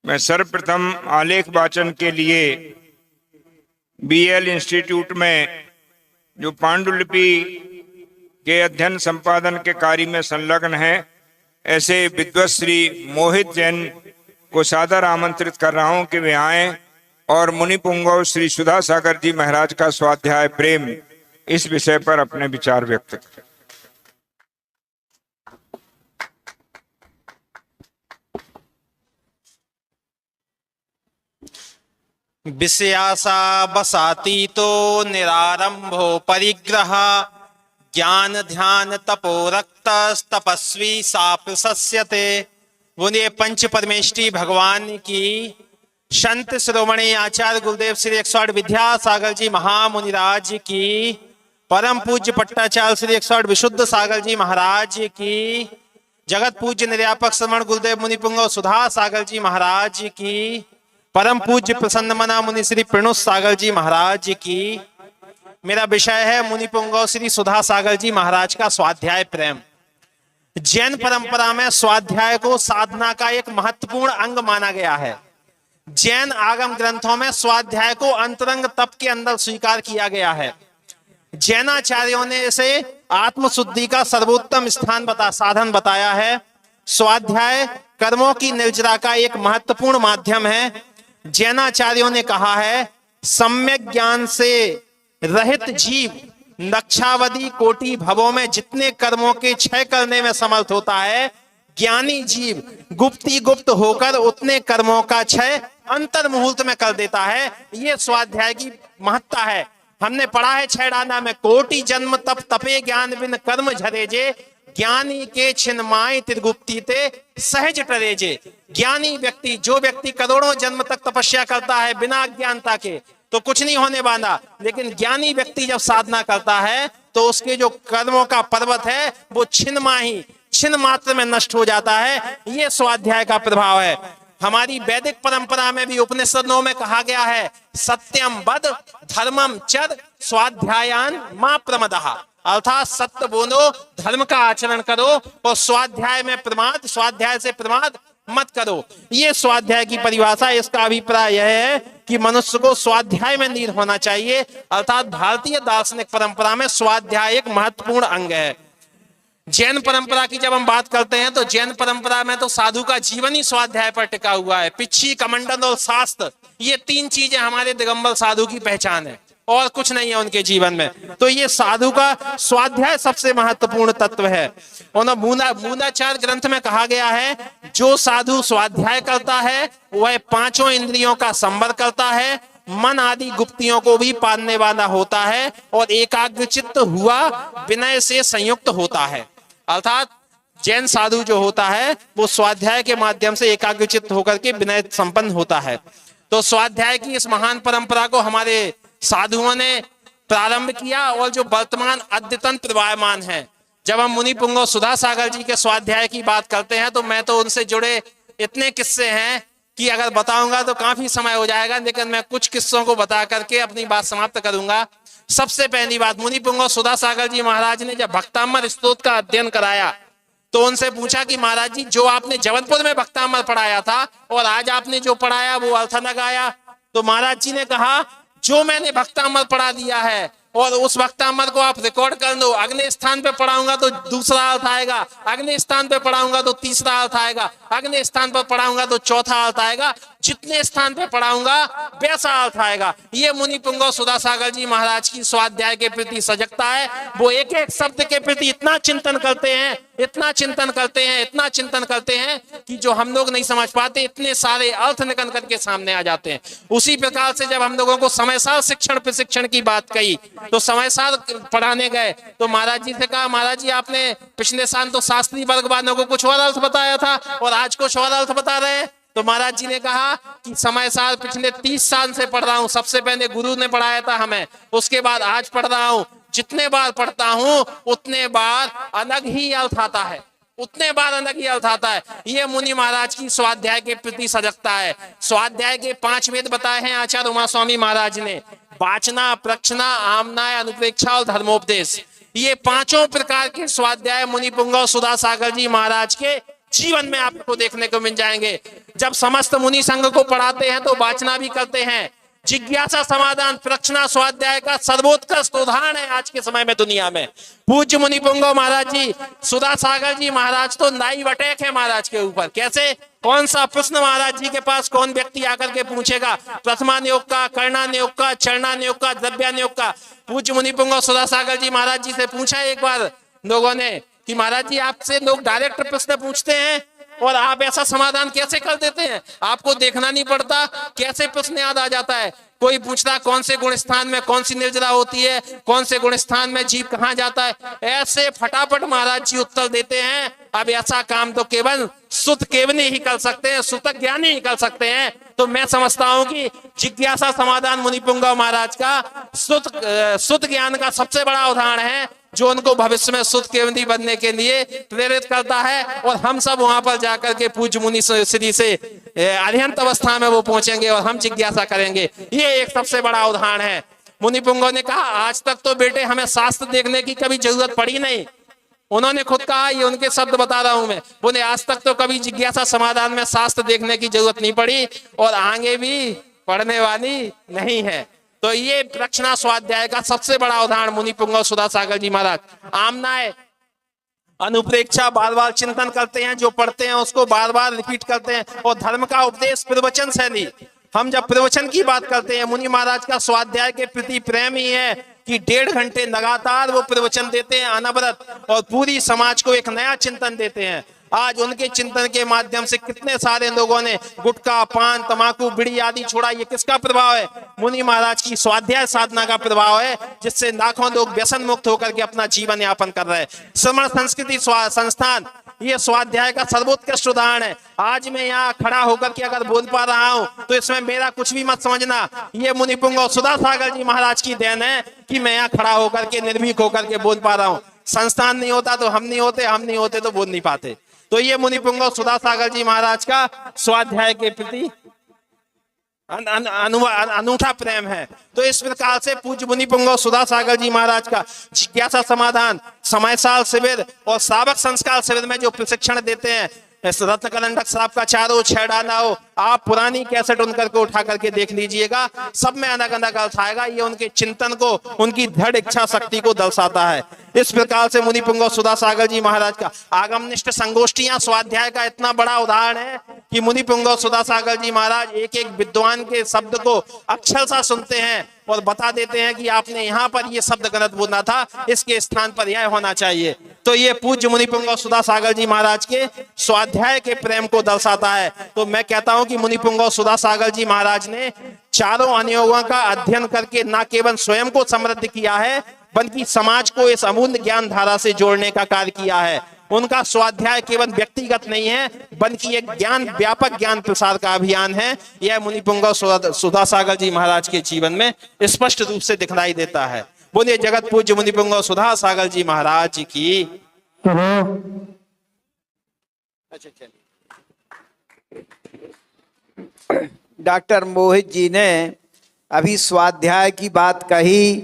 मैं सर्वप्रथम आलेख वाचन के लिए बीएल इंस्टीट्यूट में जो पांडुलिपि के अध्ययन संपादन के कार्य में संलग्न है ऐसे विद्वत श्री मोहित जैन को सादर आमंत्रित कर रहा हूं कि वे आएं और मुनि पुंगव श्री सुधा सागर जी महाराज का स्वाध्याय प्रेम इस विषय पर अपने विचार व्यक्त करें। विषयासा बसातीतो निरारंभो परिग्रह ज्ञान ध्यान तपो रक्त तपस्वी सा प्रशस्यते। बोलिए पंच परमेष्ठी भगवान की। संत शिरोमणि आचार्य गुरुदेव श्री 108 विद्यासागर जी महामुनिराज की। परम पूज्य पट्टाचार्य श्री 108 विशुद्ध सागर जी महाराज की। जगत पूज्य निर्यापक श्रवण गुरुदेव मुनि पुंगव सुधा सागर जी महाराज की। परम पूज्य प्रसन्न मना मुनि श्री प्रणुष सागर जी महाराज की। मेरा विषय है मुनि पुंगव श्री सुधा सागर जी महाराज का स्वाध्याय प्रेम। जैन परंपरा में स्वाध्याय को साधना का एक महत्वपूर्ण अंग माना गया है। जैन आगम ग्रंथों में स्वाध्याय को अंतरंग तप के अंदर स्वीकार किया गया है। जैनाचार्यों ने इसे आत्मशुद्धि का सर्वोत्तम साधन बताया है। स्वाध्याय कर्मों की निर्जरा का एक महत्वपूर्ण माध्यम है। जैनाचार्यों ने कहा है सम्यक ज्ञान से रहित जीव लक्षावधि कोटि भवों में जितने कर्मों के क्षय करने में समर्थ होता है, ज्ञानी जीव गुप्ती गुप्त होकर उतने कर्मों का क्षय अंतर मुहूर्त में कर देता है। ये स्वाध्याय की महत्ता है। हमने पढ़ा है छैडाना में, कोटि जन्म तप तपे ज्ञान बिन कर्म झरेजे, ज्ञानी के छिन्माय त्रिगुप्ती ते सहज टरेजे। ज्ञानी व्यक्ति, जो व्यक्ति करोड़ों जन्म तक तपस्या करता है बिना अज्ञानता के, तो कुछ नहीं होने वाला। लेकिन ज्ञानी व्यक्ति जब साधना करता है तो उसके जो कर्मों का पर्वत है वो छिन्न मात्र में नष्ट हो जाता है। ये स्वाध्याय का प्रभाव है। हमारी वैदिक परंपरा में भी उपनिषदों में कहा गया है सत्यम वद धर्मम चर स्वाध्यायान मा प्रमदः, अर्थात सत्य बोलो, धर्म का आचरण करो और स्वाध्याय से प्रमाद मत करो। ये स्वाध्याय की परिभाषा। इसका अभिप्राय यह है कि मनुष्य को स्वाध्याय में लीन होना चाहिए। अर्थात भारतीय दार्शनिक परंपरा में स्वाध्याय एक महत्वपूर्ण अंग है। जैन परंपरा की जब हम बात करते हैं तो जैन परंपरा में तो साधु का जीवन ही स्वाध्याय पर टिका हुआ है। पिच्छी, कमंडल और शास्त्र, ये तीन चीजें हमारे दिगंबर साधु की पहचान है और कुछ नहीं है उनके जीवन में। तो ये साधु का स्वाध्याय सबसे महत्वपूर्ण तत्व है। और मूलाचार ग्रंथ में कहा गया है जो साधु स्वाध्याय करता है वह पांचों इंद्रियों का संवर करता है, मन आदि गुप्तियों को भी पालने वाला होता है और एकाग्रचित्त हुआ विनय से संयुक्त होता है। अर्थात जैन साधु जो होता है वो स्वाध्याय के माध्यम से एकाग्रचित्त होकर के विनय संपन्न होता है। तो स्वाध्याय की इस महान परंपरा को हमारे साधुओं ने प्रारंभ किया और जो वर्तमान अद्यतन प्रवाहमान है। जब हम मुनि पुंगव सुधा सागर जी के स्वाध्याय की बात करते हैं तो मैं तो उनसे जुड़े इतने किस्से हैं कि अगर बताऊंगा तो काफी समय हो जाएगा, लेकिन मैं कुछ किस्सों को बता करके अपनी बात समाप्त करूंगा। सबसे पहली बात, मुनि पुंगव सुधा सागर जी महाराज ने जब भक्तामर स्तोत्र का अध्ययन कराया तो उनसे पूछा कि महाराज जी जो आपने जबलपुर में भक्तामर पढ़ाया था और आज आपने जो पढ़ाया वो अर्थ न गाया। तो महाराज जी ने कहा जो मैंने भक्तामर पढ़ा दिया है और उस भक्तामर को आप रिकॉर्ड कर लो, अगले स्थान पे पढ़ाऊंगा तो दूसरा अर्थ आएगा, अगले स्थान पे पढ़ाऊंगा तो तीसरा अर्थ आएगा, अगले स्थान पर पढ़ाऊंगा तो चौथा अर्थ आएगा, जितने स्थान पे पढ़ाऊंगा वैसा अर्थ आएगा। ये मुनि पुंगव सुधा सागर जी महाराज की स्वाध्याय के प्रति सजगता है। वो एक एक शब्द के प्रति इतना चिंतन करते हैं कि जो हम लोग नहीं समझ पाते, इतने सारे अर्थ निकल करके सामने आ जाते हैं। उसी प्रकार से जब हम लोगों को समयसार शिक्षण प्रशिक्षण की बात कही तो समयसार पढ़ाने गए तो महाराज जी से कहा महाराज जी आपने पिछले साल तो शास्त्रीय वर्ग वालों को कुछ और अर्थ बताया था और आज कुछ और अर्थ बता रहे हैं। तो महाराज जी ने कहा कि समयसार पिछले 30 साल से पढ़ रहा हूं। सबसे पहले गुरु ने पढ़ाया था हमें, उसके बाद आज पढ़ रहा हूं। जितने बार पढ़ता हूं उतने बार अलग ही अर्थ आता है, ये मुनि महाराज की स्वाध्याय के प्रति सजगता है। स्वाध्याय के 5 वेद बताए हैं आचार्य उमा स्वामी महाराज ने, वाचना, प्रक्षना, आमनाय, अनुप्रेक्षा और धर्मोपदेश। ये पांचों प्रकार के स्वाध्याय मुनि पुंगव सुधा सागर जी महाराज के जीवन में आपको देखने को मिल जाएंगे। जब समस्त मुनि संघ को पढ़ाते हैं तो वाचना भी करते हैं। जिज्ञासा समाधान प्रश्ना स्वाध्याय का सर्वोत्कृष्ट उदाहरण है आज के समय में दुनिया में। पूज्य मुनि पुंगव महाराज जी, सुधा सागर जी महाराज तो नाइव अटैक है महाराज के ऊपर। कैसे? कौन सा प्रश्न महाराज जी के पास कौन व्यक्ति आकर के पूछेगा? प्रथमा नियोग का, कर्णा नियोग का, चरणा नियोग का, द्रव्या नियोग का। पूज्य मुनि पुंगव सुधा सागर जी महाराज जी से पूछा एक बार लोगों ने कि महाराज जी आपसे लोग डायरेक्ट प्रश्न पूछते हैं और आप ऐसा समाधान कैसे कर देते हैं? आपको देखना नहीं पड़ता, कैसे प्रश्न याद आ जाता है? कोई पूछता कौन से गुण स्थान में कौन सी निर्जरा होती है, कौन से गुण स्थान में जीव कहाँ जाता है, ऐसे फटाफट महाराज जी उत्तर देते हैं। अब ऐसा काम तो केवल सुत केवनी ही कर सकते हैं, सुतक ज्ञानी ही कर सकते हैं। तो मैं समझता हूं कि जिज्ञासा समाधान मुनि पुंगव महाराज का सुत ज्ञान का सबसे बड़ा उदाहरण है, जो उनको भविष्य में सुत केवनी बनने के लिए प्रेरित करता है। और हम सब वहां पर जाकर के पूज्य मुनि श्री से अरिहंत अवस्था में वो पहुंचेंगे और हम जिज्ञासा करेंगे। ये एक सबसे बड़ा उदाहरण है। मुनि पुंगव ने कहा आज तक तो बेटे हमें शास्त्र देखने की कभी जरूरत पड़ी नहीं। उन्होंने खुद कहा, ये उनके शब्द बता रहा हूं मैं, बोले आज तक तो कभी जिज्ञासा समाधान में शास्त्र देखने की जरूरत नहीं पड़ी और आगे भी पढ़ने वाली नहीं है। तो ये प्रश्ना स्वाध्याय का सबसे बड़ा उदाहरण मुनि पुंगव सुधा सागर जी महाराज। आमनाय अनुप्रेक्षा बार बार चिंतन करते हैं, जो पढ़ते हैं उसको बार बार रिपीट करते हैं। और धर्म का उपदेश प्रवचन शैली। हम जब प्रवचन की बात करते हैं, मुनि महाराज का स्वाध्याय के प्रति प्रेम ही है कि 1.5 घंटे लगातार वो प्रवचन देते हैं अनवरत और पूरी समाज को एक नया चिंतन देते हैं। आज उनके चिंतन के माध्यम से कितने सारे लोगों ने गुटखा, पान, तमाकू, बीड़ी आदि छोड़ा। ये किसका प्रभाव है? मुनि महाराज की स्वाध्याय साधना का प्रभाव है, जिससे लाखों लोग व्यसन मुक्त होकर के अपना जीवन यापन कर रहे हैं। श्रमण संस्कृति संस्थान ये स्वाध्याय का सर्वोत्कृष्ट उदाहरण है। आज मैं यहाँ खड़ा होकर के अगर बोल पा रहा हूँ तो इसमें मेरा कुछ भी मत समझना, ये मुनि पुंगव सुधा सागर जी महाराज की देन है कि मैं यहाँ खड़ा होकर के निर्भीक होकर के बोल पा रहा हूँ। संस्थान नहीं होता तो हम नहीं होते, हम नहीं होते तो बोल नहीं पाते। तो ये मुनि पुंगव सुधा सागर जी महाराज का स्वाध्याय के प्रति अनूठा प्रेम है। तो इस प्रकार से पूज्य मुनि पुंगव सुधा सागर जी महाराज का जिज्ञासा समाधान, समय साल शिविर और श्रावक संस्कार शिविर में जो प्रशिक्षण देते हैं, रत्न कलंडक श्राप का चारों छह डाला हो, आप पुरानी कैसेट उनकर को उठा करके देख लीजिएगा, सब में अलग अलग अर्थ आएगा। ये उनके चिंतन को, उनकी दृढ़ इच्छा शक्ति को दर्शाता है। इस प्रकार से मुनि पुंगव सुधा सागर जी महाराज का आगमनिष्ठ संगोष्ठियां स्वाध्याय का इतना बड़ा उदाहरण है कि मुनि पुंगव सुधा सागर जी महाराज एक एक विद्वान के शब्द को अक्षर सा सुनते हैं और बता देते हैं कि आपने यहाँ पर ये शब्द गलत बोलना था, इसके स्थान पर यह होना चाहिए। तो ये पूज्य मुनि पुंगव सुधा सागर जी महाराज के स्वाध्याय के प्रेम को दर्शाता है। तो मैं कहता हूं कि मुनि पुंगव सुधा सागर जी महाराज ने चारों अनुयोगों का अध्ययन करके न केवल स्वयं को समृद्ध किया है, बल्कि समाज को इस अमूल्य ज्ञान धारा से जोड़ने का कार्य किया है। उनका स्वाध्याय केवल व्यक्तिगत नहीं है, बल्कि एक ज्ञान व्यापक ज्ञान प्रसार का अभियान है। यह मुनि पुंगव सुधा सागर जी महाराज के जीवन में स्पष्ट रूप से दिखलाई देता है। बोलिए जगत पूज्य मुनि पुंगव सुधा सागर जी महाराज की। अच्छा चलिए। डॉक्टर मोहित जी ने अभी स्वाध्याय की बात कही,